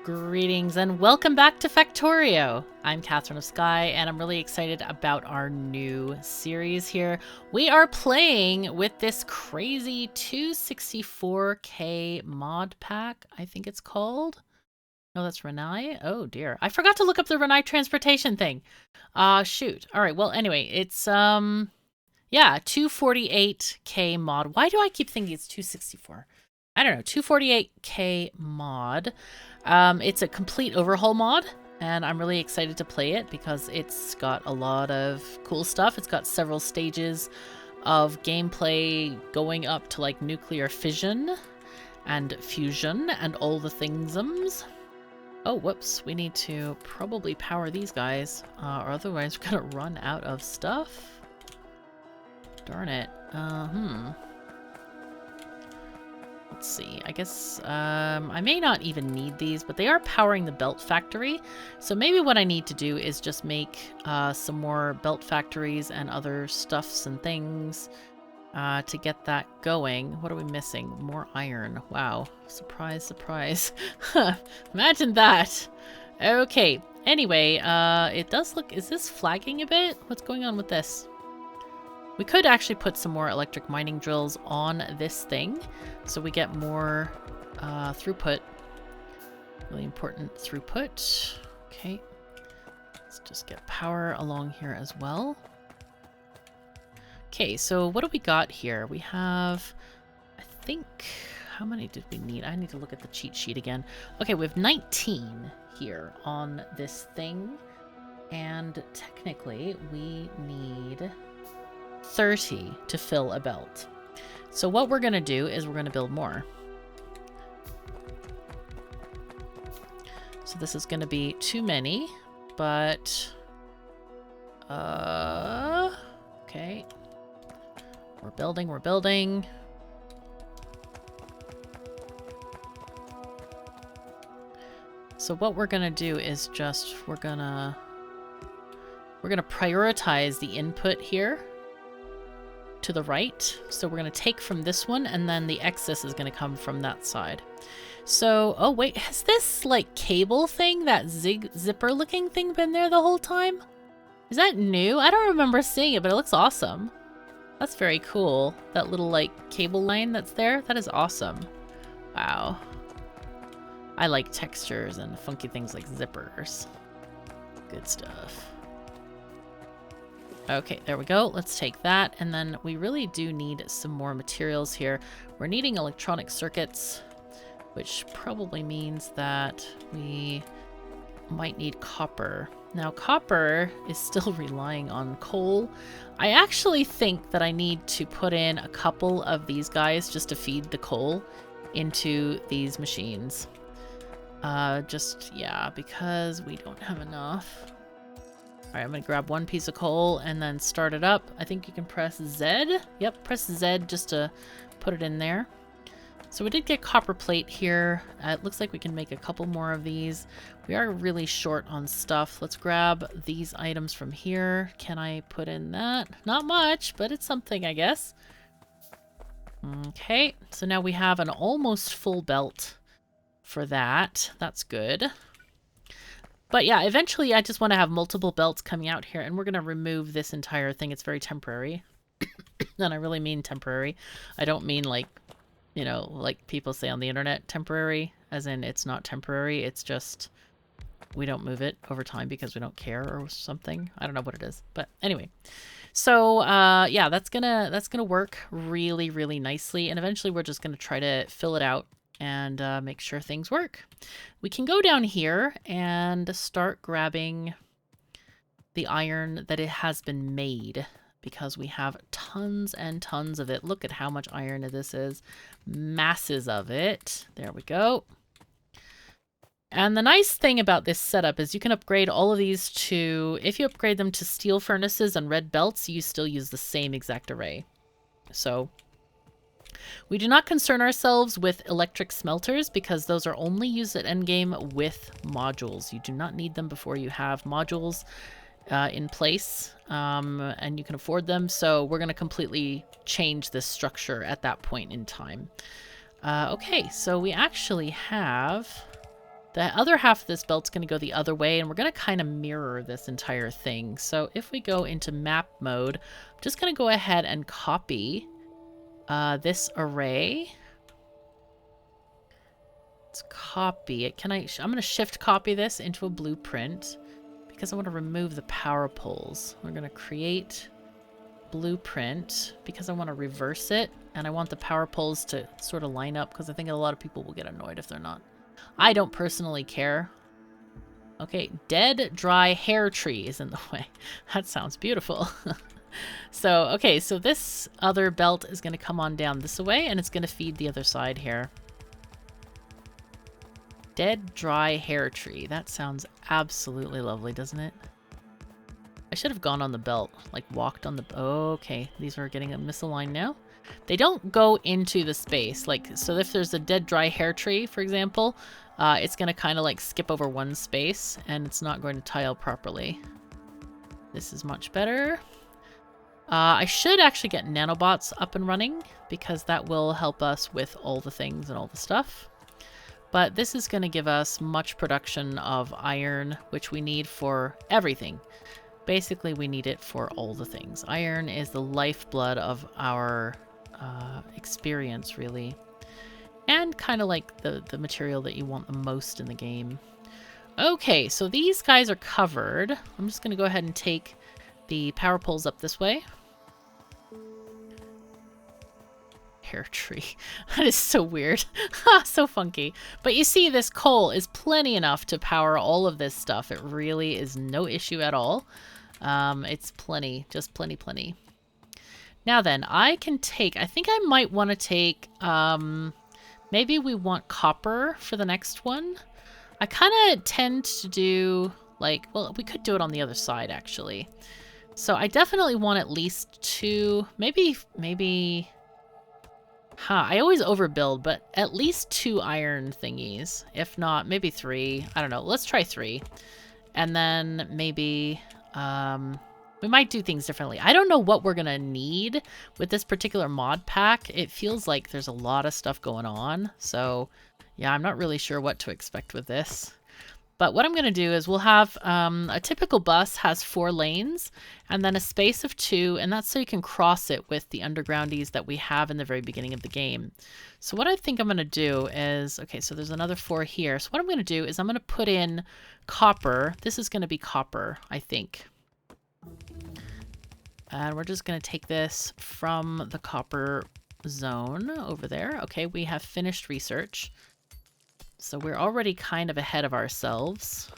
Greetings and welcome back to Factorio. I'm KatherineOfSky and I'm really excited about our new series here. We are playing with this crazy 264K mod pack, I think it's called. No, that's Renai. Oh dear. I forgot to look up the Renai Transportation thing. Shoot. All right. Well, anyway, it's yeah, 248K mod. Why do I keep thinking it's 264? I don't know, 248K mod. It's a complete overhaul mod, and I'm really excited to play it because it's got a lot of cool stuff. It's got several stages of gameplay going up to like nuclear fission and fusion and all the thingsums. Oh, whoops. We need to probably power these guys, or otherwise we're gonna run out of stuff. Darn it. Let's see, I guess I may not even need these, but they are powering the belt factory. So maybe what I need to do is just make some more belt factories and other stuffs and things to get that going. What are we missing? More iron. Wow. Surprise, surprise. Imagine that. Okay. Anyway, it does look... Is this flagging a bit? What's going on with this? We could actually put some more electric mining drills on this thing so we get more throughput. Really important throughput. Okay. Let's just get power along here as well. Okay, so what do we got here? We have, I think, how many did we need? I need to look at the cheat sheet again. Okay, we have 19 here on this thing. And technically, we need 30 to fill a belt. So what we're going to do is we're going to build more. So this is going to be too many, but okay. We're building, we're building. So what we're going to do is just we're going to prioritize the input here to the right. So we're going to take from this one, and then the excess is going to come from that side. So, oh wait, has this like cable thing, that zipper looking thing, been there the whole time? Is that new? I don't remember seeing it, but it looks awesome. That's very cool. That little like cable line that's there, that is awesome. Wow. I like textures and funky things like zippers. Good stuff. Okay, there we go. Let's take that. And then we really do need some more materials here. We're needing electronic circuits, which probably means that we might need copper. Now, copper is still relying on coal. I actually think that I need to put in a couple of these guys just to feed the coal into these machines. Yeah, because we don't have enough. Alright, I'm going to grab one piece of coal and then start it up. I think you can press Z. Yep, press Z just to put it in there. So we did get copper plate here. It looks like we can make a couple more of these. We are really short on stuff. Let's grab these items from here. Can I put in that? Not much, but it's something, I guess. Okay, so now we have an almost full belt for that. That's good. But yeah, eventually I just want to have multiple belts coming out here, and we're going to remove this entire thing. It's very temporary. And I really mean temporary. I don't mean like, you know, like people say on the internet, temporary, as in it's not temporary. It's just we don't move it over time because we don't care or something. I don't know what it is. But anyway. So yeah, that's gonna work really, really nicely. And eventually we're just going to try to fill it out and make sure things work. We can go down here and start grabbing the iron that it has been made, because we have tons and tons of it. Look at how much iron this is. Masses of it. There we go. And the nice thing about this setup is you can upgrade all of these to, if you upgrade them to steel furnaces and red belts, you still use the same exact array. So we do not concern ourselves with electric smelters because those are only used at endgame with modules. You do not need them before you have modules in place, and you can afford them. So we're going to completely change this structure at that point in time. Okay, so we actually have The other half of this belt's going to go the other way, and we're going to kind of mirror this entire thing. So if we go into map mode, I'm just going to go ahead and copy this array. Let's copy it. I'm going to shift copy this into a blueprint because I want to remove the power poles. We're going to create blueprint because I want to reverse it, and I want the power poles to sort of line up because I think a lot of people will get annoyed if they're not. I don't personally care. Okay, dead, dry hair tree is in the way. That sounds beautiful. So, okay, so this other belt is going to come on down this way, and it's going to feed the other side here. Dead, dry hair tree. That sounds absolutely lovely, doesn't it? I should have gone on the belt, like walked on the... Okay, these are getting misaligned now. They don't go into the space. Like, so if there's a dead, dry hair tree, for example, it's going to kind of like skip over one space, and it's not going to tile properly. This is much better. I should actually get nanobots up and running, because that will help us with all the things and all the stuff. But this is going to give us much production of iron, which we need for everything. Basically, we need it for all the things. Iron is the lifeblood of our experience, really. And kind of like the material that you want the most in the game. Okay, so these guys are covered. I'm just going to go ahead and take the power poles up this way. Hair tree. That is so weird. So funky. But you see, this coal is plenty enough to power all of this stuff. It really is no issue at all. It's plenty. Just plenty. Now then, I think I might want to take, maybe we want copper for the next one. I kind of tend to do, like, well, we could do it on the other side, actually. So I definitely want at least 2, maybe... I always overbuild, but at least 2 iron thingies. If not, maybe 3. I don't know. Let's try 3. And then maybe... we might do things differently. I don't know what we're going to need with this particular mod pack. It feels like there's a lot of stuff going on. So, yeah, I'm not really sure what to expect with this. But what I'm going to do is we'll have a typical bus has 4 lanes and then a space of 2, and that's so you can cross it with the undergroundies that we have in the very beginning of the game. So what I think I'm going to do is, okay, so there's another 4 here. So what I'm going to do is I'm going to put in copper. This is going to be copper, I think. And we're just going to take this from the copper zone over there. Okay, we have finished research. So we're already kind of ahead of ourselves.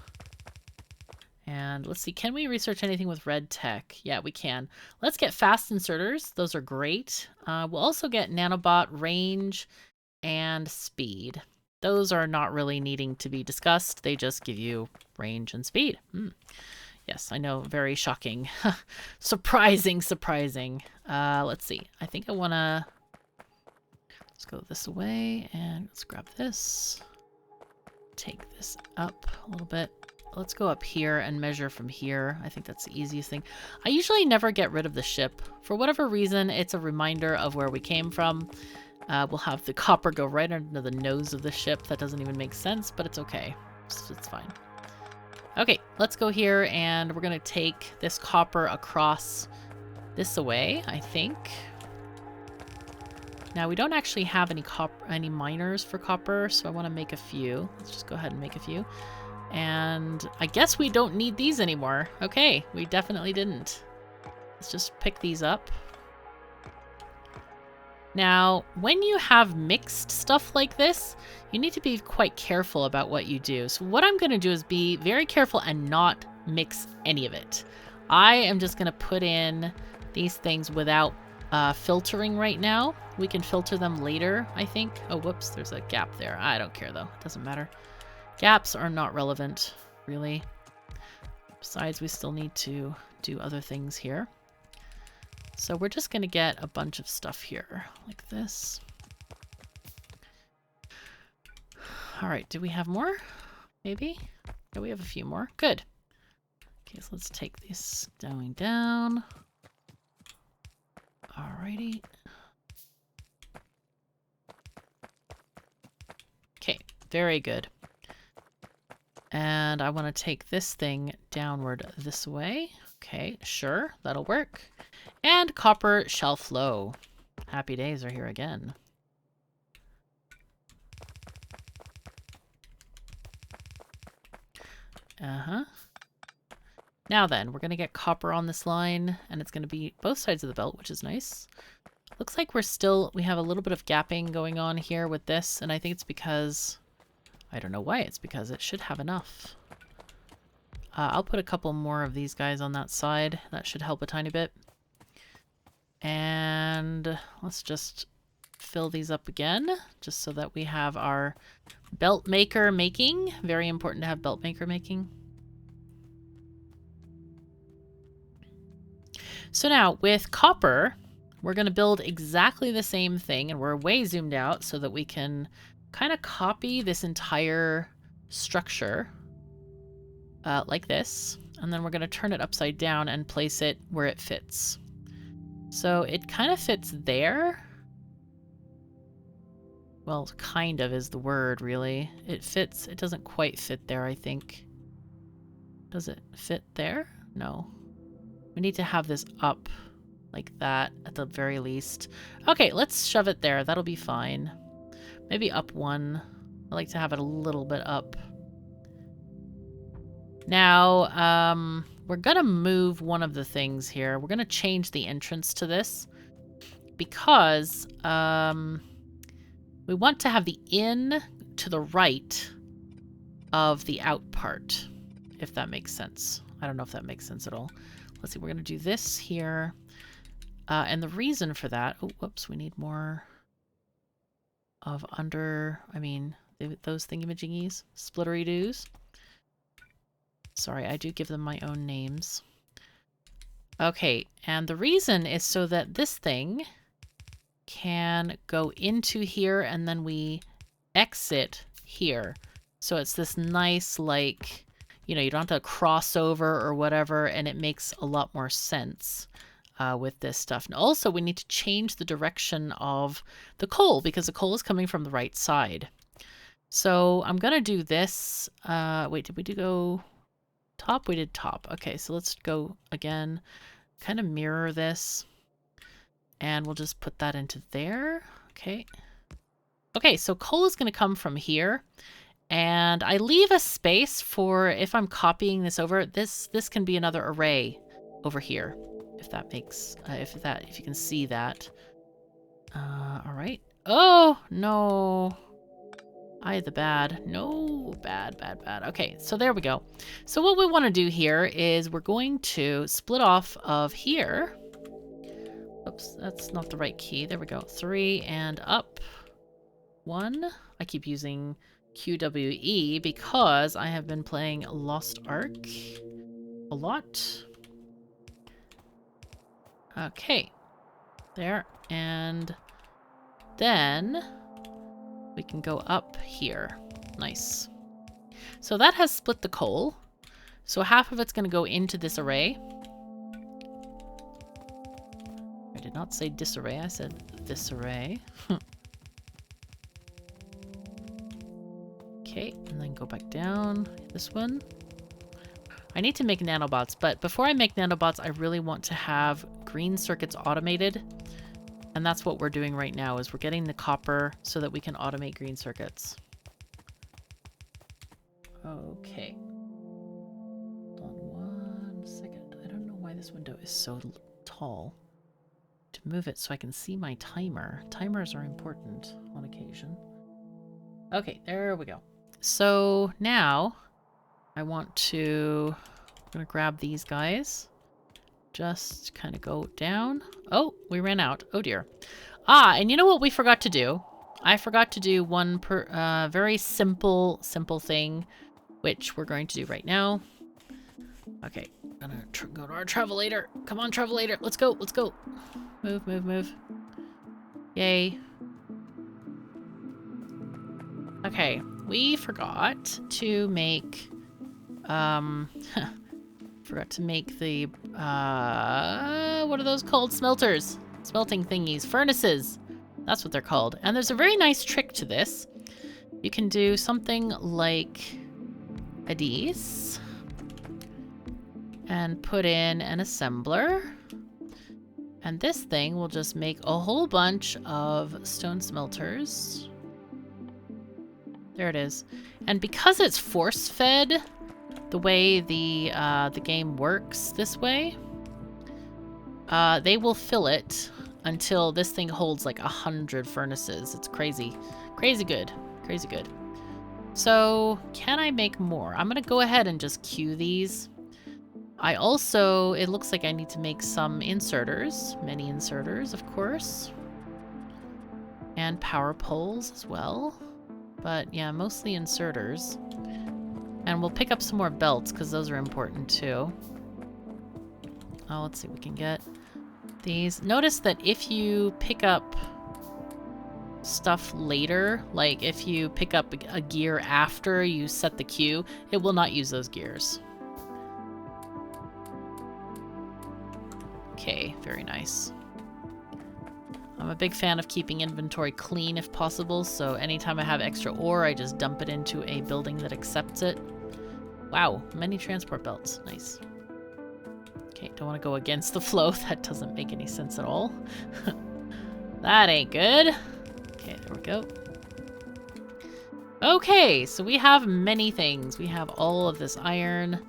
And let's see, can we research anything with red tech? Yeah, we can. Let's get fast inserters. Those are great. We'll also get nanobot range and speed. Those are not really needing to be discussed. They just give you range and speed. Yes, I know, very shocking. Surprising. Let's see. I think I want to... Let's go this way and let's grab this. Take this up a little bit. Let's go up here and measure from here. I think that's the easiest thing. I usually never get rid of the ship. For whatever reason, it's a reminder of where we came from. We'll have the copper go right under the nose of the ship. That doesn't even make sense, but it's okay. It's fine. Okay, let's go here and we're going to take this copper across this away, I think. Now, we don't actually have any miners for copper, so I want to make a few. Let's just go ahead and make a few. And I guess we don't need these anymore. Okay, we definitely didn't. Let's just pick these up. Now, when you have mixed stuff like this, you need to be quite careful about what you do. So what I'm going to do is be very careful and not mix any of it. I am just going to put in these things without filtering right now. We can filter them later, I think. Oh, whoops, there's a gap there. I don't care, though. It doesn't matter. Gaps are not relevant, really. Besides, we still need to do other things here. So we're just going to get a bunch of stuff here, like this. All right, do we have more? Maybe? Yeah, we have a few more. Good. Okay, so let's take this going down. Alrighty. Okay, very good. And I want to take this thing downward this way. Okay, sure, that'll work. And copper shall flow. Happy days are here again. Uh-huh. Now then, we're going to get copper on this line, and it's going to be both sides of the belt, which is nice. Looks like we have a little bit of gapping going on here with this, and I think it's because, I don't know why, it's because it should have enough. I'll put a couple more of these guys on that side. That should help a tiny bit. And let's just fill these up again, just so that we have our belt maker making. Very important to have belt maker making. So now with copper, we're going to build exactly the same thing, and we're way zoomed out so that we can kind of copy this entire structure like this. And then we're going to turn it upside down and place it where it fits. So it kind of fits there. Well, kind of is the word, really. It fits. It doesn't quite fit there, I think. Does it fit there? No. We need to have this up like that at the very least. Okay, let's shove it there. That'll be fine. Maybe up one. I like to have it a little bit up. Now, we're going to move one of the things here. We're going to change the entrance to this because we want to have the in to the right of the out part, if that makes sense. I don't know if that makes sense at all. Let's see, we're going to do this here. And the reason for that... Oh, whoops, we need more of those thingamajiggies. Splittery-doos. Sorry, I do give them my own names. Okay, and the reason is so that this thing can go into here and then we exit here. So it's this nice, like, you know, you don't have to cross over or whatever, and it makes a lot more sense with this stuff. And also, we need to change the direction of the coal because the coal is coming from the right side. So I'm going to do this. Wait, did we go top? We did top. Okay, so let's go again, kind of mirror this. And we'll just put that into there. Okay. Okay, so coal is going to come from here. And I leave a space for, if I'm copying this over, this can be another array over here. If that makes, if you can see that. All right. Oh, no. The bad. No, bad. Okay, so there we go. So what we want to do here is we're going to split off of here. Oops, that's not the right key. There we go. 3 and up. 1. I keep using QWE because I have been playing Lost Ark a lot. Okay. There. And then we can go up here. Nice. So that has split the coal. So half of it's going to go into this array. I did not say disarray, I said this array. Okay, and then go back down. This one. I need to make nanobots, but before I make nanobots, I really want to have green circuits automated. And that's what we're doing right now, is we're getting the copper so that we can automate green circuits. Okay. Hold on 1 second. I don't know why this window is so tall. To move it so I can see my timer. Timers are important on occasion. Okay, there we go. So now I want to, I'm going to grab these guys. Just kind of go down. Oh, we ran out. Oh dear. And you know what we forgot to do? I forgot to do one very simple thing, which we're going to do right now. Okay, gonna go to our travelator. Come on, travelator. Let's go. Let's go. Move. Yay. Okay, we forgot to make, forgot to make the, what are those called? Smelters. Smelting thingies. Furnaces. That's what they're called. And there's a very nice trick to this. You can do something like these and put in an assembler. And this thing will just make a whole bunch of stone smelters. There it is. And because it's force-fed, the way the game works this way, they will fill it until this thing holds like 100 furnaces. It's crazy. Crazy good. Crazy good. So, can I make more? I'm gonna go ahead and just queue these. I also, it looks like I need to make some inserters. Many inserters, of course. And power poles as well. But yeah, mostly inserters. And we'll pick up some more belts, because those are important too. Oh, let's see if we can get these. Notice that if you pick up stuff later, like if you pick up a gear after you set the queue, it will not use those gears. Okay, very nice. I'm a big fan of keeping inventory clean if possible, so anytime I have extra ore, I just dump it into a building that accepts it. Wow, many transport belts. Nice. Okay, don't want to go against the flow. That doesn't make any sense at all. That ain't good. Okay, there we go. Okay, so we have many things. We have all of this iron.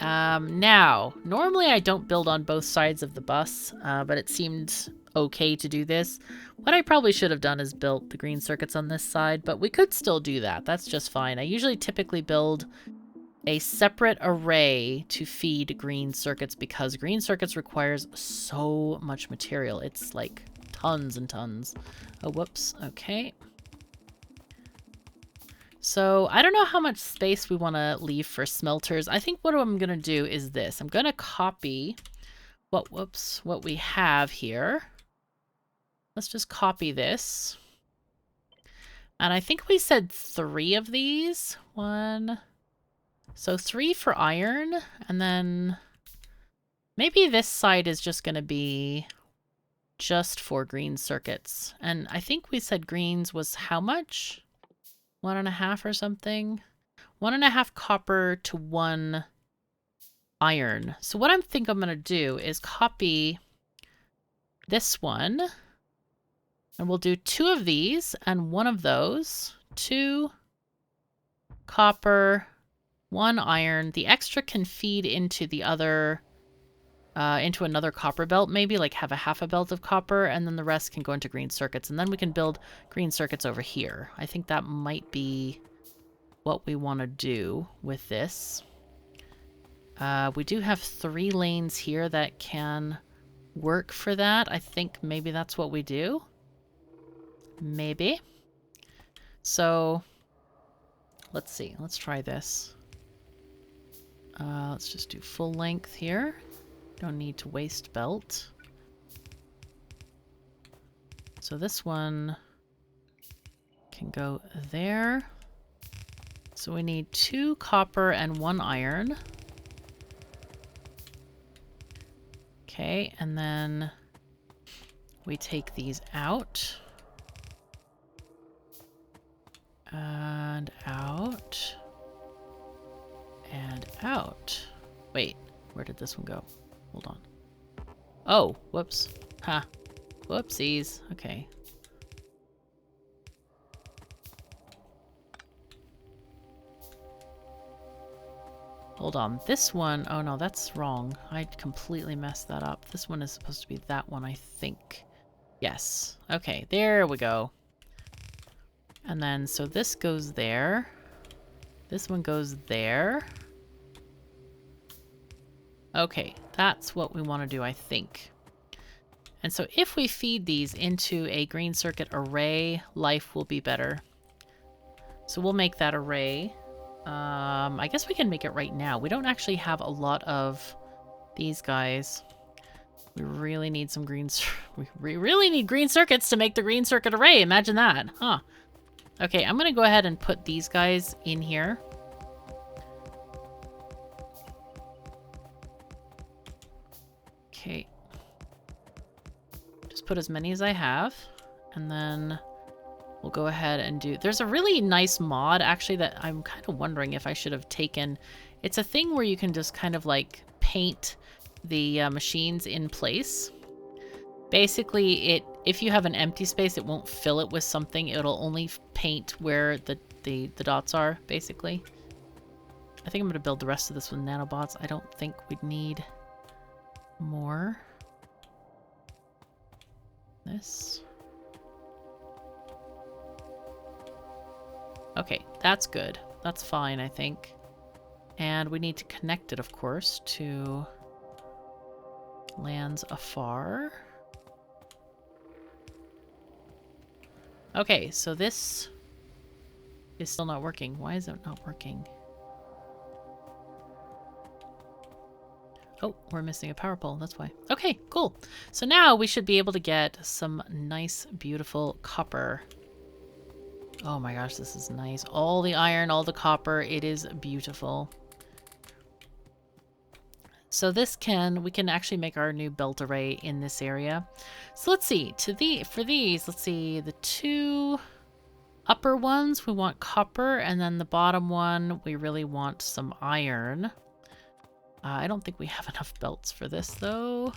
Now, normally I don't build on both sides of the bus, but it seemed okay to do this. What I probably should have done is built the green circuits on this side, but we could still do that. That's just fine. I usually typically build a separate array to feed green circuits because green circuits requires so much material. It's like tons and tons. Oh, whoops. Okay. So I don't know how much space we want to leave for smelters. I think what I'm going to do is this. I'm going to copy what we have here. Let's just copy this. And I think we said 3 of these. 1. So 3 for iron, and then maybe this side is just going to be just for green circuits. And I think we said greens was how much? 1.5 or something? 1.5 copper to 1 iron. So what I think I'm going to do is copy this one, and we'll do 2 of these and 1 of those. 2 copper, 1 iron. The extra can feed into the other, into another copper belt, maybe, like have a half a belt of copper, and then the rest can go into green circuits. And then we can build green circuits over here. I think that might be what we want to do with this. We do have 3 lanes here that can work for that. I think maybe that's what we do. Maybe. So, let's see. Let's try this. Let's just do full length here. Don't need to waste belt. So this one can go there. So we need 2 copper and 1 iron. Okay, and then we take these out. And out. And out. Wait, where did this one go? Hold on. Oh, whoops. Ha. Whoopsies. Okay. Hold on. This one... Oh, no, that's wrong. I completely messed that up. This one is supposed to be that one, I think. Yes. Okay, there we go. And then, so this goes there. This one goes there. Okay, that's what we want to do, I think. And so if we feed these into a green circuit array, life will be better. So we'll make that array. I guess we can make it right now. We don't actually have a lot of these guys. We really need some we really need green circuits to make the green circuit array. Imagine that, huh? Okay, I'm gonna go ahead and put these guys in here. Okay. Just put as many as I have. And then we'll go ahead and do... There's a really nice mod, actually, that I'm kind of wondering if I should have taken. It's a thing where you can just kind of, like, paint the machines in place. Basically, if you have an empty space, it won't fill it with something. It'll only paint where the dots are, basically. I think I'm going to build the rest of this with nanobots. I don't think we'd need more. This. Okay, that's good. That's fine, I think. And we need to connect it, of course, to lands afar. Okay, so this is still not working. Why is it not working? Oh, we're missing a power pole, that's why. Okay, cool. So now we should be able to get some nice, beautiful copper. Oh my gosh, this is nice. All the iron, all the copper, it is beautiful. So this we can actually make our new belt array in this area. So let's see, for these, let's see, the two upper ones, we want copper, and then the bottom one, we really want some iron. I don't think we have enough belts for this, though.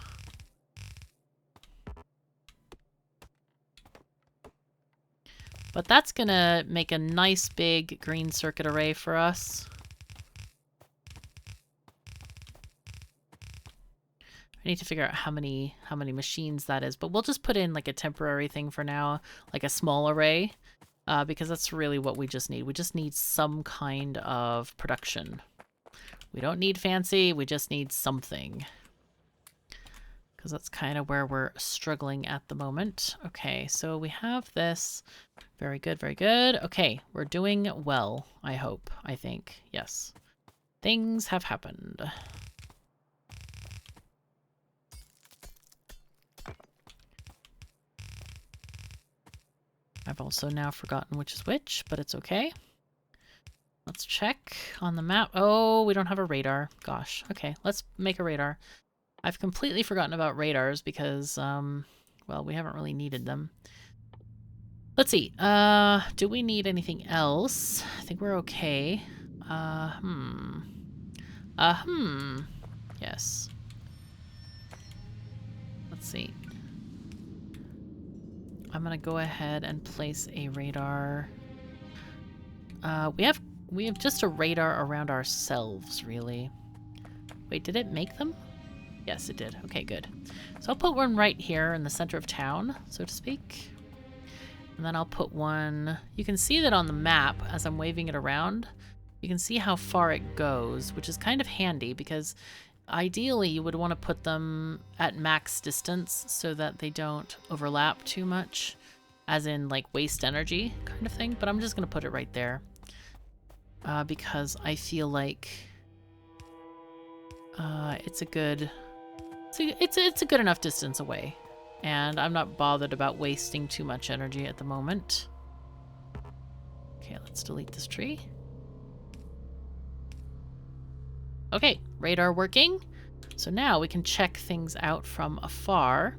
But that's gonna make a nice big green circuit array for us. I need to figure out how many machines that is, but we'll just put in like a temporary thing for now, like a small array, because that's really what we just need. We just need some kind of production. We don't need fancy, we just need something. Because that's kind of where we're struggling at the moment. Okay, so we have this. Very good, very good. Okay, we're doing well, I hope, I think. Yes. Things have happened. I've also now forgotten which is which, but it's okay. Let's check on the map. Oh, we don't have a radar. Gosh. Okay, let's make a radar. I've completely forgotten about radars because, well, we haven't really needed them. Let's see. Do we need anything else? I think we're okay. Yes. Let's see. I'm gonna go ahead and place a radar. We have just a radar around ourselves, really. Wait, did it make them? Yes, it did. Okay, good. So I'll put one right here in the center of town, so to speak. And then I'll put one... You can see that on the map, as I'm waving it around, you can see how far it goes, which is kind of handy because ideally you would want to put them at max distance so that they don't overlap too much, as in like waste energy kind of thing. But I'm just going to put it right there because I feel like it's a good enough distance away. And I'm not bothered about wasting too much energy at the moment. Okay, let's delete this tree. Okay, radar working. So now we can check things out from afar.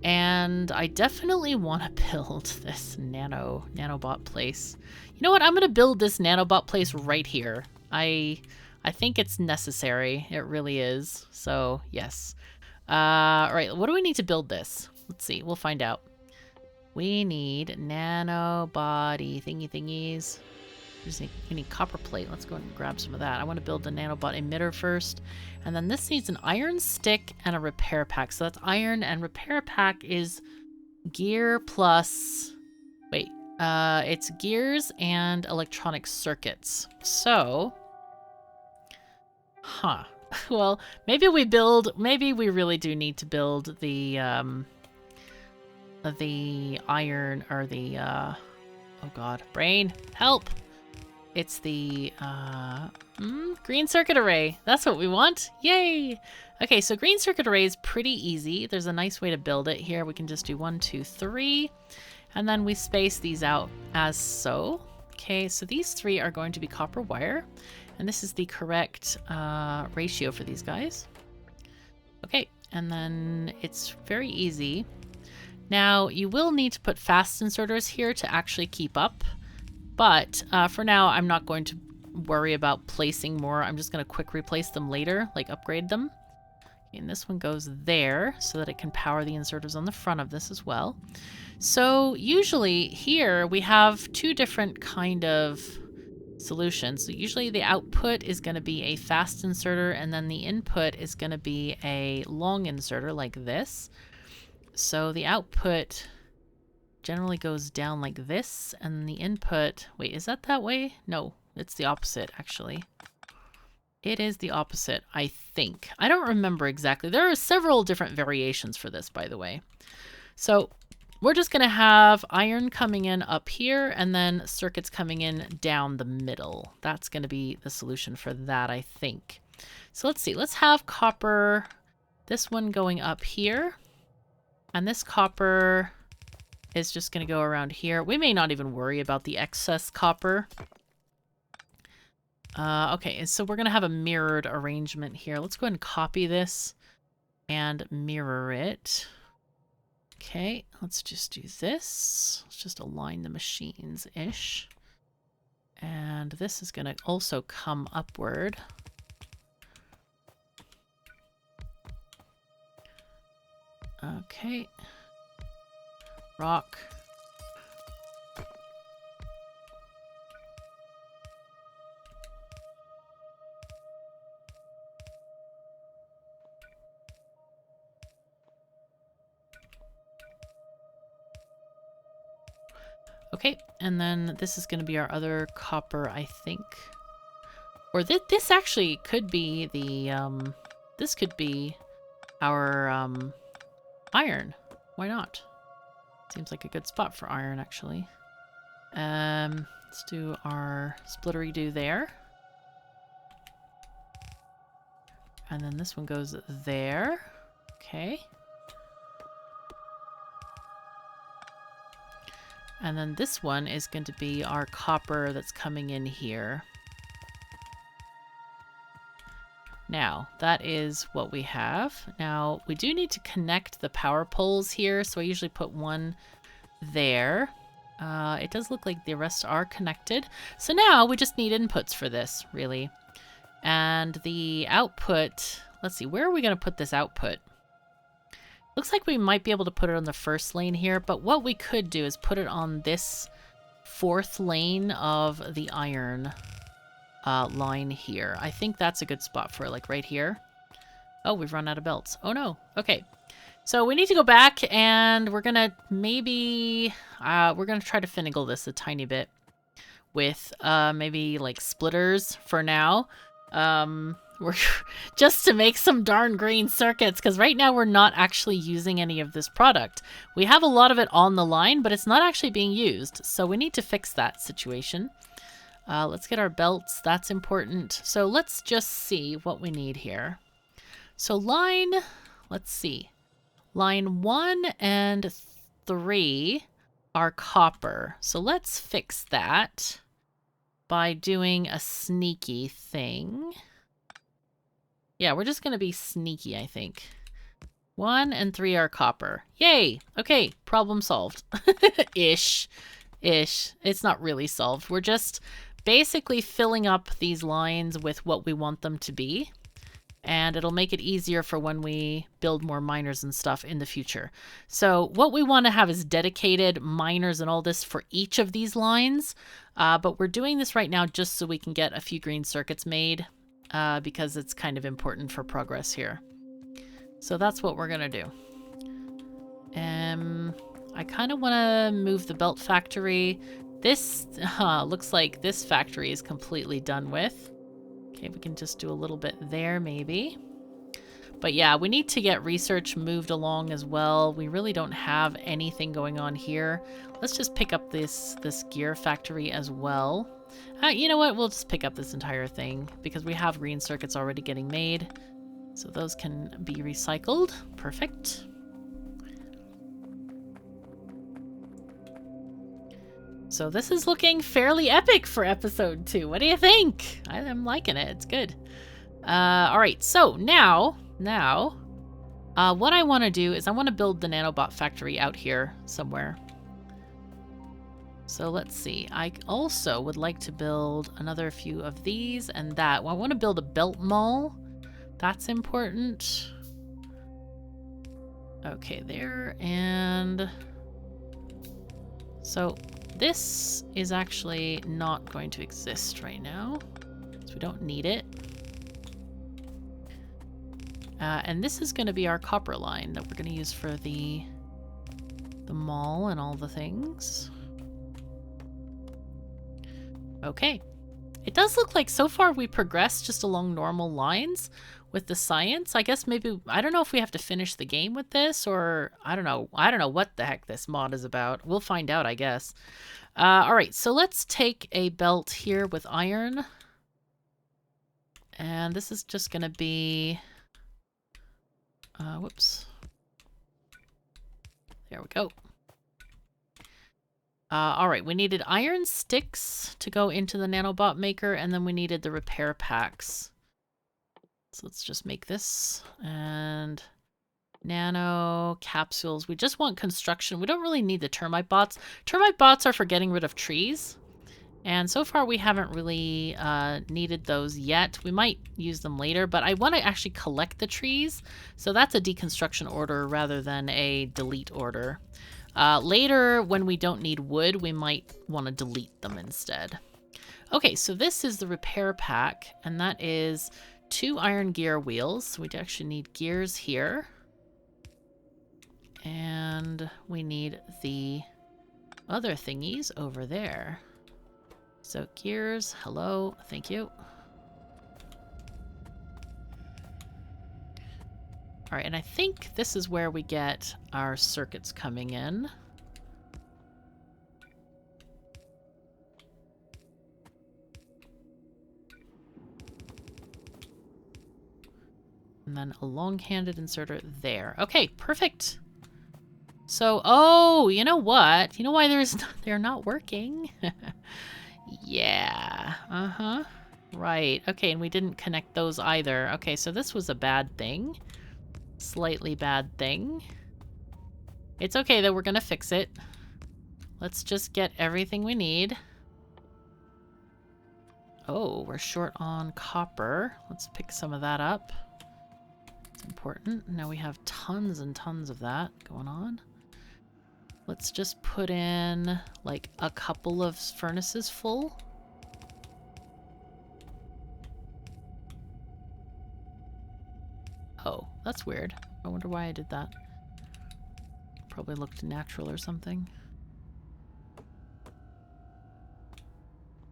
And I definitely want to build this nanobot place. You know what? I'm going to build this nanobot place right here. I think it's necessary. It really is. So, yes. Right, what do we need to build this? Let's see, we'll find out. We need nanobody thingies. We need copper plate. Let's go and grab some of that. I want to build a nanobot emitter first. And then this needs an iron stick and a repair pack. So that's iron, and repair pack is gear plus... Wait, it's gears and electronic circuits. So... Huh. Well, maybe we really do need to build the iron, or the, oh god, brain, help! It's the, green circuit array. That's what we want. Yay! Okay, so green circuit array is pretty easy. There's a nice way to build it here. We can just do 1, 2, 3, and then we space these out as so. Okay, so these 3 are going to be copper wire. And this is the correct ratio for these guys. Okay, and then it's very easy. Now, you will need to put fast inserters here to actually keep up, but for now, I'm not going to worry about placing more. I'm just going to quick replace them later, like upgrade them. And this one goes there so that it can power the inserters on the front of this as well. So usually here we have two different kind of solutions. So usually the output is going to be a fast inserter, and then the input is going to be a long inserter like this. So the output generally goes down like this, and the input... Wait, is that way? No, it's the opposite, actually. It is the opposite, I think. I don't remember exactly. There are several different variations for this, by the way. So we're just going to have iron coming in up here, and then circuits coming in down the middle. That's going to be the solution for that, I think. So let's see. Let's have copper, this one going up here. And this copper is just going to go around here. We may not even worry about the excess copper. Okay, so we're going to have a mirrored arrangement here. Let's go ahead and copy this and mirror it. Okay, let's just do this. Let's just align the machines-ish. And this is going to also come upward. Okay. Rock. Okay, and then this is going to be our other copper, I think. Or this actually could be the, this could be our, iron. Why not? Seems like a good spot for iron, actually. Let's do our splittery-do there. And then this one goes there. Okay. And then this one is going to be our copper that's coming in here. Now, that is what we have. Now, we do need to connect the power poles here, so I usually put one there. It does look like the rest are connected. So now we just need inputs for this, really. And the output, let's see, where are we going to put this output? Looks like we might be able to put it on the first lane here, but what we could do is put it on this fourth lane of the iron line here. I think that's a good spot for it, like right here. Oh, we've run out of belts. Oh no. Okay. So we need to go back, and we're gonna maybe, we're gonna try to finagle this a tiny bit with maybe like splitters for now. We're just to make some darn green circuits, because right now we're not actually using any of this product. We have a lot of it on the line, but it's not actually being used. So we need to fix that situation. Let's get our belts. That's important. So let's just see what we need here. So line, let's see. Line 1 and 3 are copper. So let's fix that by doing a sneaky thing. Yeah, we're just going to be sneaky, I think. 1 and 3 are copper. Yay! Okay, problem solved. Ish. It's not really solved. We're just basically filling up these lines with what we want them to be. And it'll make it easier for when we build more miners and stuff in the future. So what we want to have is dedicated miners and all this for each of these lines. But we're doing this right now just so we can get a few green circuits made. Because it's kind of important for progress here. So that's what we're gonna do. I kind of want to move the belt factory. This looks like this factory is completely done with. Okay, we can just do a little bit there maybe. But yeah, we need to get research moved along as well. We really don't have anything going on here. Let's just pick up this gear factory as well. You know what? We'll just pick up this entire thing because we have green circuits already getting made. So those can be recycled. Perfect. So this is looking fairly epic for episode 2. What do you think? I'm liking it. It's good. All right. So now What I want to do is I want to build the Nanobot factory out here somewhere. So let's see. I also would like to build another few of these and that. Well, I want to build a belt mall. That's important. Okay, there. And so this is actually not going to exist right now, so we don't need it. And this is going to be our copper line that we're going to use for the mall and all the things. Okay. It does look like so far we progressed just along normal lines with the science. I guess maybe, I don't know if we have to finish the game with this, or I don't know. I don't know what the heck this mod is about. We'll find out, I guess. All right, so let's take a belt here with iron. And this is just going to be... whoops. There we go. All right, we needed iron sticks to go into the nanobot maker, and then we needed the repair packs. So let's just make this. And nano capsules. We just want construction. We don't really need the termite bots. Termite bots are for getting rid of trees. And so far we haven't really needed those yet. We might use them later, but I want to actually collect the trees. So that's a deconstruction order rather than a delete order. Later, when we don't need wood, we might want to delete them instead. Okay, so this is the repair pack, and that is 2 iron gear wheels. So we actually need gears here. And we need the other thingies over there. So gears, hello, thank you. All right, and I think this is where we get our circuits coming in. And then a long-handed inserter there. Okay, perfect. So, oh, you know what? You know why they're not working? Yeah, uh-huh. Right, okay, and we didn't connect those either. Okay, so this was a bad thing. Slightly bad thing. It's okay though, we're gonna fix it. Let's just get everything we need. Oh, we're short on copper. Let's pick some of that up. It's important. Now we have tons and tons of that going on. Let's just put in like a couple of furnaces full. Oh, that's weird. I wonder why I did that. Probably looked natural or something.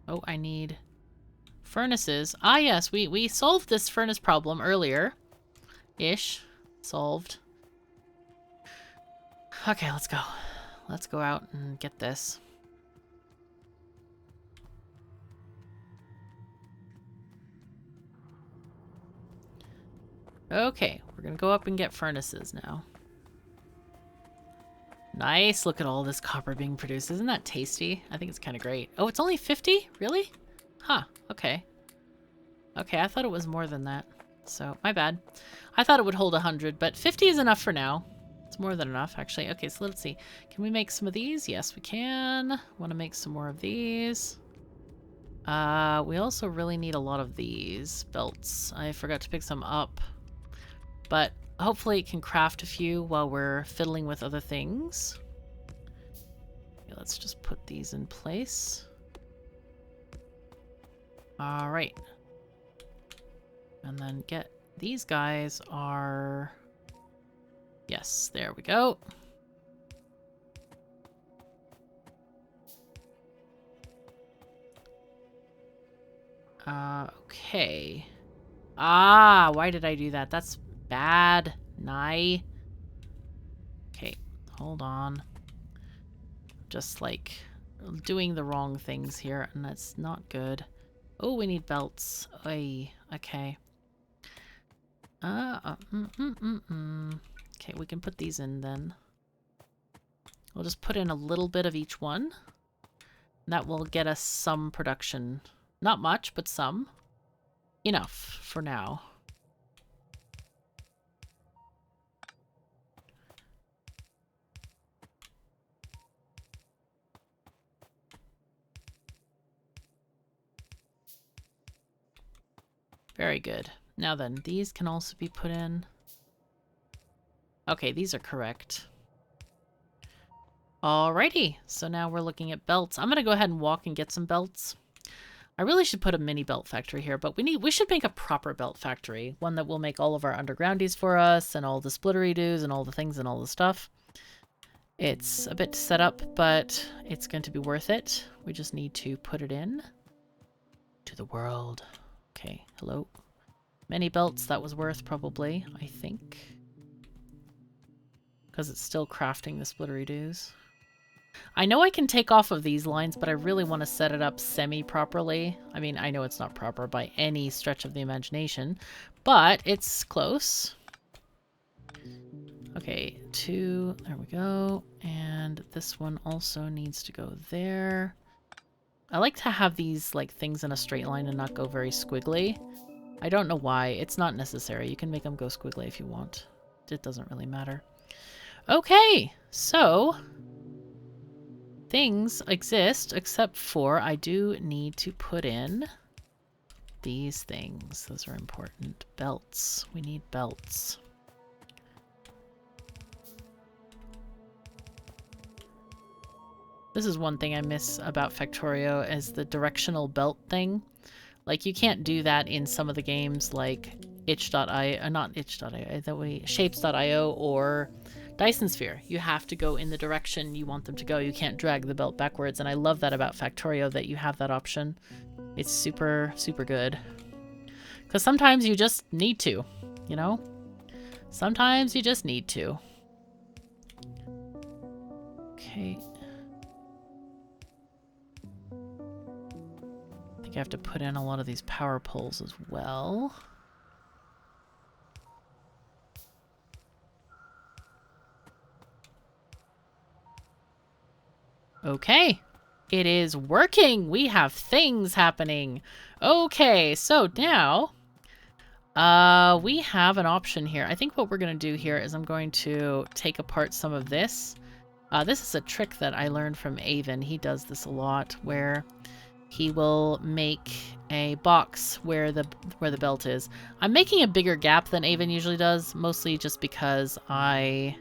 Oh, I need furnaces. Ah, yes, we solved this furnace problem earlier. Ish. Solved. Okay, let's go. Let's go out and get this. Okay, we're gonna go up and get furnaces now. Nice, look at all this copper being produced. Isn't that tasty? I think it's kind of great. Oh, it's only 50? Really? Huh, okay. Okay, I thought it was more than that. So, my bad. I thought it would hold 100, but 50 is enough for now. It's more than enough, actually. Okay, so let's see. Can we make some of these? Yes, we can. Want to make some more of these. We also really need a lot of these belts. I forgot to pick some up. But hopefully it can craft a few while we're fiddling with other things. Okay, let's just put these in place. All right. And then get these guys are... Yes, there we go. Okay. Ah, why did I do that? That's bad. Nye. Okay, hold on. Just like doing the wrong things here, and that's not good. Oh, we need belts. Oy, okay. Okay, we can put these in then. We'll just put in a little bit of each one. That will get us some production. Not much, but some. Enough for now. Very good. Now then, these can also be put in. Okay, these are correct. Alrighty, so now we're looking at belts. I'm gonna go ahead and walk and get some belts. I really should put a mini belt factory here, but we should make a proper belt factory. One that will make all of our undergroundies for us and all the splittery-doos and all the things and all the stuff. It's a bit set up, but it's going to be worth it. We just need to put it in to the world. Okay, hello. Many belts, that was worth probably, I think. Because it's still crafting the splittery-doos. I know I can take off of these lines, but I really want to set it up semi-properly. I mean, I know it's not proper by any stretch of the imagination, but it's close. Okay, 2, there we go. And this one also needs to go there. I like to have these like things in a straight line and not go very squiggly. I don't know why. It's not necessary. You can make them go squiggly if you want. It doesn't really matter. Okay, so things exist, except for I do need to put in these things. Those are important. Belts. We need belts. This is one thing I miss about Factorio is the directional belt thing. Like, you can't do that in some of the games like itch.io, not itch.io, that way, shapes.io or Dyson Sphere. You have to go in the direction you want them to go. You can't drag the belt backwards, and I love that about Factorio, that you have that option. It's super, super good. Because sometimes you just need to, you know? Sometimes you just need to. Okay. I think I have to put in a lot of these power poles as well. Okay, it is working. We have things happening. Okay, so now we have an option here. I think what we're going to do here is I'm going to take apart some of this. This is a trick that I learned from Avon. He does this a lot, where he will make a box where the belt is. I'm making a bigger gap than Avon usually does, mostly just because I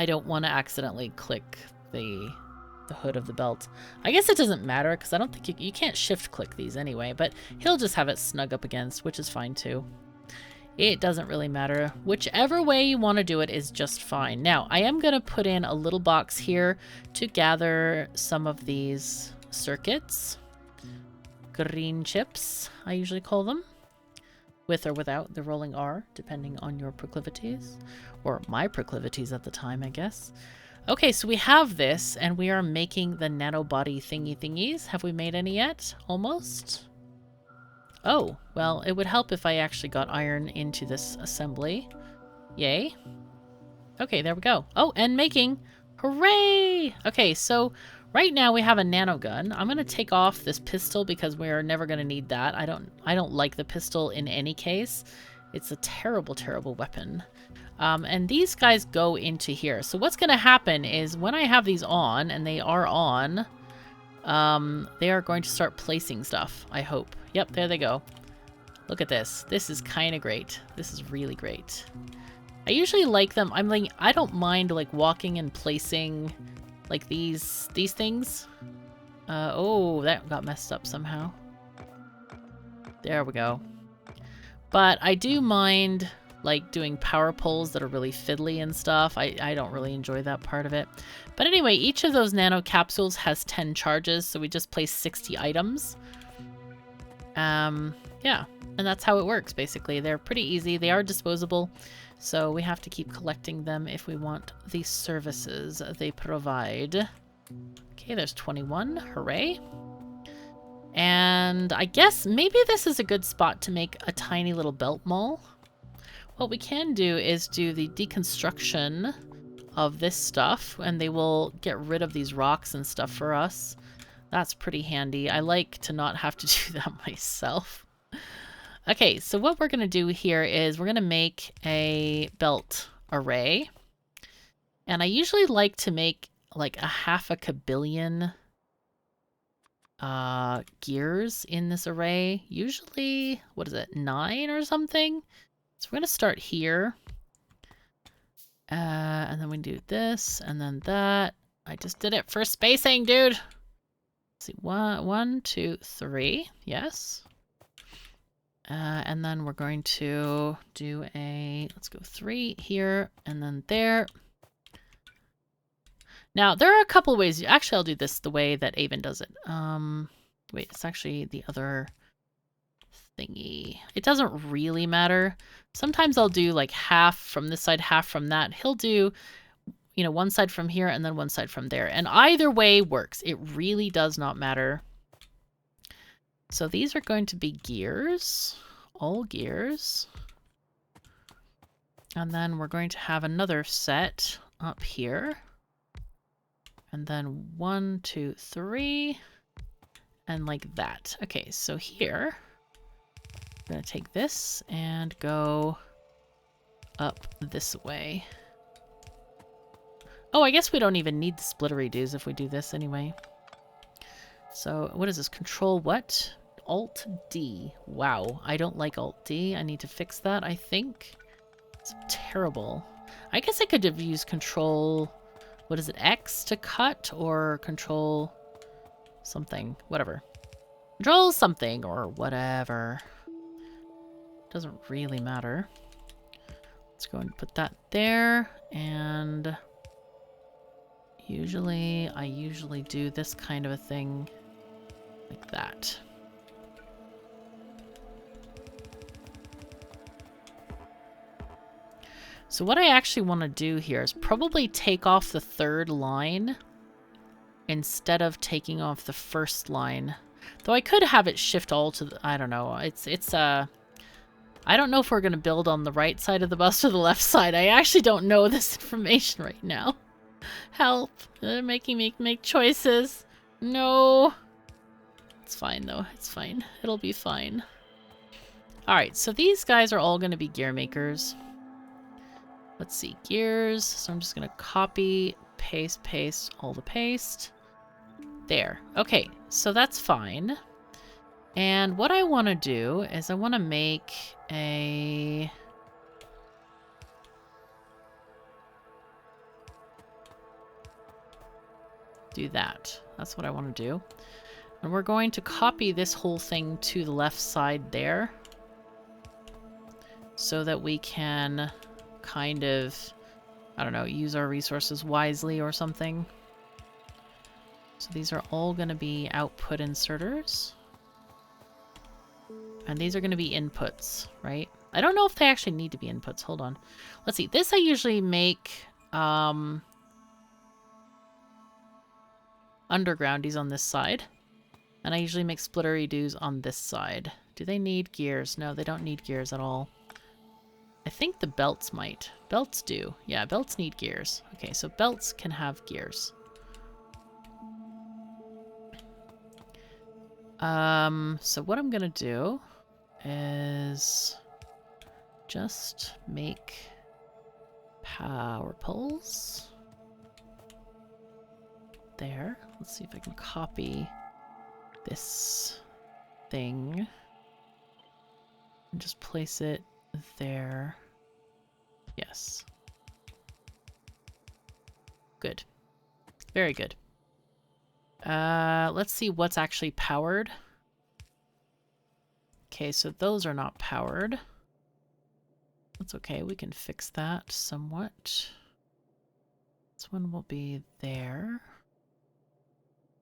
don't want to accidentally click the hood of the belt. I guess it doesn't matter because I don't think you can't shift click these anyway, but he'll just have it snug up against, which is fine too. It doesn't really matter. Whichever way you want to do it is just fine. Now, I am going to put in a little box here to gather some of these circuits. Green chips, I usually call them. With or without the rolling R, depending on your proclivities. Or my proclivities at the time, I guess. Okay, so we have this, and we are making the nanobody thingies. Have we made any yet? Almost? Oh, well, it would help if I actually got iron into this assembly. Yay. Okay, there we go. Oh, and making. Hooray! Okay, so right now we have a nanogun. I'm going to take off this pistol because we're never going to need that. I don't like the pistol in any case. It's a terrible, terrible weapon. And these guys go into here. So what's going to happen is when I have these on, and they are on, they are going to start placing stuff, I hope. Yep, there they go. Look at this. This is kind of great. This is really great. I usually like them. I don't mind like walking and placing like these things. Oh, that got messed up somehow. There we go. But I do mind like doing power poles that are really fiddly and stuff. I don't really enjoy that part of it. But anyway, each of those nano capsules has 10 charges, so we just place 60 items. Yeah, and that's how it works basically. They're pretty easy. They are disposable, so we have to keep collecting them if we want the services they provide. Okay, there's 21. Hooray. And I guess maybe this is a good spot to make a tiny little belt mall. What we can do is do the deconstruction of this stuff, and they will get rid of these rocks and stuff for us. That's pretty handy. I like to not have to do that myself. Okay, so what we're going to do here is we're going to make a belt array. And I usually like to make like a 500 million gears in this array. Usually, what is it, 9 or something? So we're going to start here. And then we do this, and then that. I just did it for spacing, dude. Let's see, 1, 2, 3. Yes. And then we're going to do let's go 3 here, and then there. Now, there are a couple ways. Actually, I'll do this the way that Avon does it. Wait, it's actually the other thingy. It doesn't really matter. Sometimes I'll do like half from this side, half from that. He'll do, you know, one side from here and then one side from there. And either way works. It really does not matter. So these are going to be gears, all gears. And then we're going to have another set up here. And then 1, 2, 3, and like that. Okay, so here, I'm gonna take this and go up this way. Oh, I guess we don't even need the splitter-redos if we do this anyway. So what is this? Control what? Alt-D. Wow, I don't like Alt-D. I need to fix that, I think. It's terrible. I guess I could have used Control... What is it, X to cut, or Control something, whatever. Control something, or whatever. Doesn't really matter. Let's go and put that there, and I usually do this kind of a thing like that. So what I actually want to do here is probably take off the third line instead of taking off the first line. Though I could have it shift all to the, I don't know. I don't know if we're going to build on the right side of the bus or the left side. I actually don't know this information right now. Help. They're making me make choices. No. It's fine though. It's fine. It'll be fine. Alright, so these guys are all going to be gear makers. Let's see, gears. So I'm just going to copy, paste, all the paste. There. Okay, so that's fine. And what I want to do is I want to make a... do that. That's what I want to do. And we're going to copy this whole thing to the left side there. So that we can... kind of, I don't know, use our resources wisely or something. So these are all going to be output inserters. And these are going to be inputs, right? I don't know if they actually need to be inputs. Hold on. Let's see. This I usually make undergroundies on this side. And I usually make splitter-redos on this side. Do they need gears? No, they don't need gears at all. I think the belts might. Belts do. Yeah, belts need gears. Okay, so belts can have gears. So what I'm gonna do is just make power poles. There. Let's see if I can copy this thing and just place it there. Yes. Good. Very good. Let's see what's actually powered. Okay, so those are not powered. That's okay, we can fix that somewhat. This one will be there.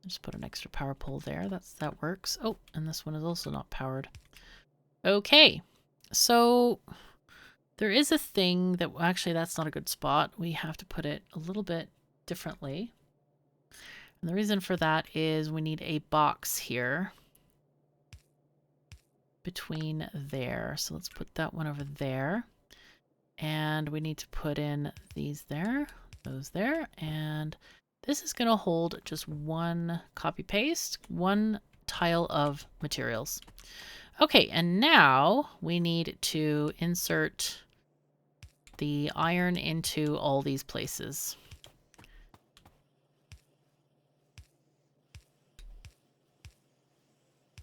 Just put an extra power pole there. That works. Oh, and this one is also not powered. Okay. So there is a thing that, actually that's not a good spot. We have to put it a little bit differently. And the reason for that is we need a box here between there. So let's put that one over there. And we need to put in these there, those there, and this is going to hold just one copy paste, one tile of materials. Okay, and now we need to insert the iron into all these places.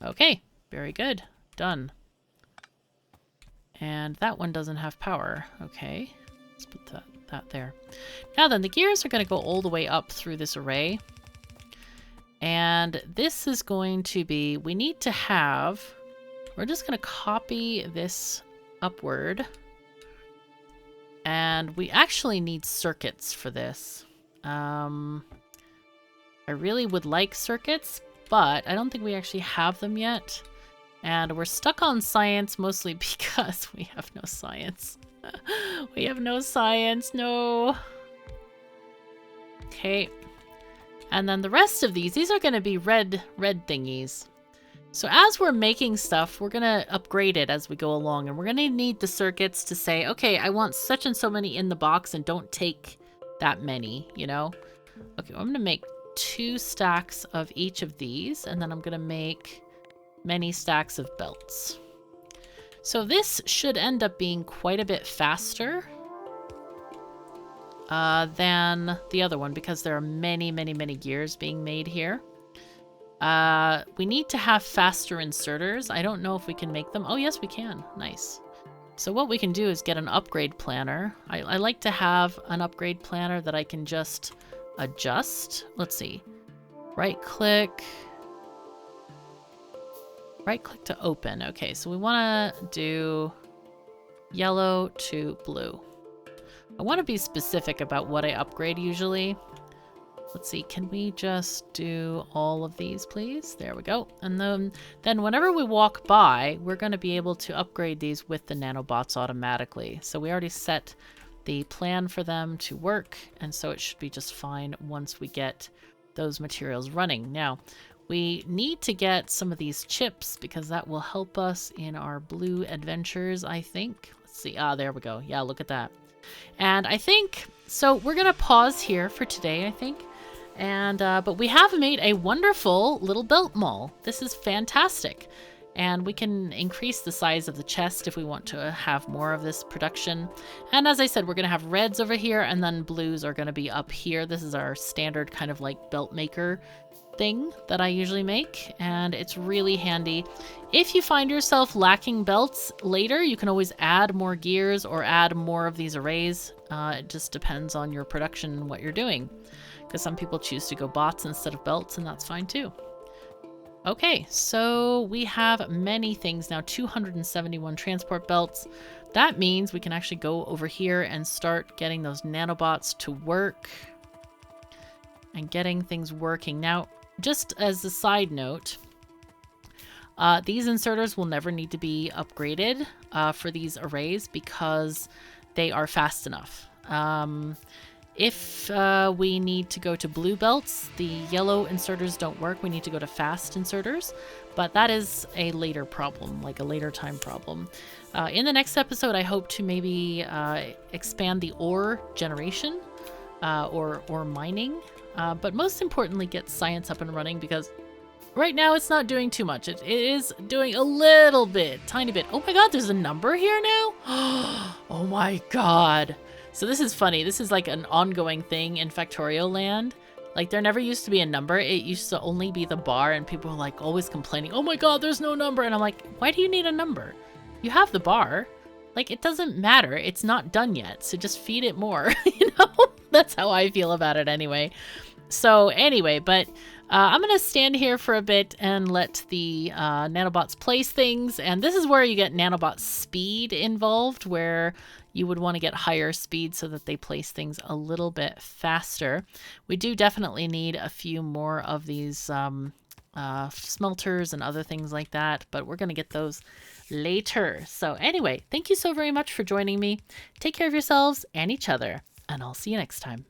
Okay, very good. Done. And that one doesn't have power. Okay, let's put that there. Now then, the gears are going to go all the way up through this array. And this is going to be, we need to have, we're just going to copy this upward. And we actually need circuits for this. I really would like circuits, but I don't think we actually have them yet. And we're stuck on science mostly because we have no science. We have no science, no. Okay. And then the rest of these are going to be red thingies. So as we're making stuff, we're going to upgrade it as we go along. And we're going to need the circuits to say, okay, I want such and so many in the box and don't take that many, you know? Okay, well, I'm going to make 2 stacks of each of these. And then I'm going to make many stacks of belts. So this should end up being quite a bit faster than the other one because there are many gears being made here. We need to have faster inserters. I don't know if we can make them. Oh, yes, we can. Nice. So what we can do is get an upgrade planner. I like to have an upgrade planner that I can just adjust. Let's see. Right click to open. Okay, so we want to do yellow to blue. I want to be specific about what I upgrade usually. Let's see, can we just do all of these, please? There we go. And then whenever we walk by, we're going to be able to upgrade these with the nanobots automatically. So we already set the plan for them to work, and so it should be just fine once we get those materials running. Now, we need to get some of these chips because that will help us in our blue adventures, I think. Let's see. Ah, there we go. Yeah, look at that. And I think, so we're going to pause here for today, I think. And, but we have made a wonderful little belt mall. This is fantastic. And we can increase the size of the chest if we want to have more of this production. And as I said, we're going to have reds over here and then blues are going to be up here. This is our standard kind of like belt maker thing that I usually make, and it's really handy. If you find yourself lacking belts later, you can always add more gears or add more of these arrays. It just depends on your production and what you're doing, because some people choose to go bots instead of belts, and that's fine too. Okay, so we have many things now, 271 transport belts. That means we can actually go over here and start getting those nanobots to work and getting things working. Now, just as a side note, these inserters will never need to be upgraded for these arrays because they are fast enough. If we need to go to blue belts, the yellow inserters don't work. We need to go to fast inserters, but that is a later problem, like a later time problem. In the next episode, I hope to maybe expand the ore generation or mining. But most importantly, get science up and running because right now it's not doing too much. It is doing a little bit, tiny bit. Oh my god, there's a number here now? Oh my god. So this is funny. This is like an ongoing thing in Factorio land. Like there never used to be a number. It used to only be the bar and people were like always complaining, oh my god, there's no number. And I'm like, why do you need a number? You have the bar. Like it doesn't matter. It's not done yet. So just feed it more, you know? That's how I feel about it anyway. So anyway, but I'm going to stand here for a bit and let the nanobots place things. And this is where you get nanobot speed involved, where you would want to get higher speed so that they place things a little bit faster. We do definitely need a few more of these smelters and other things like that, but we're going to get those later. So anyway, thank you so very much for joining me. Take care of yourselves and each other, and I'll see you next time.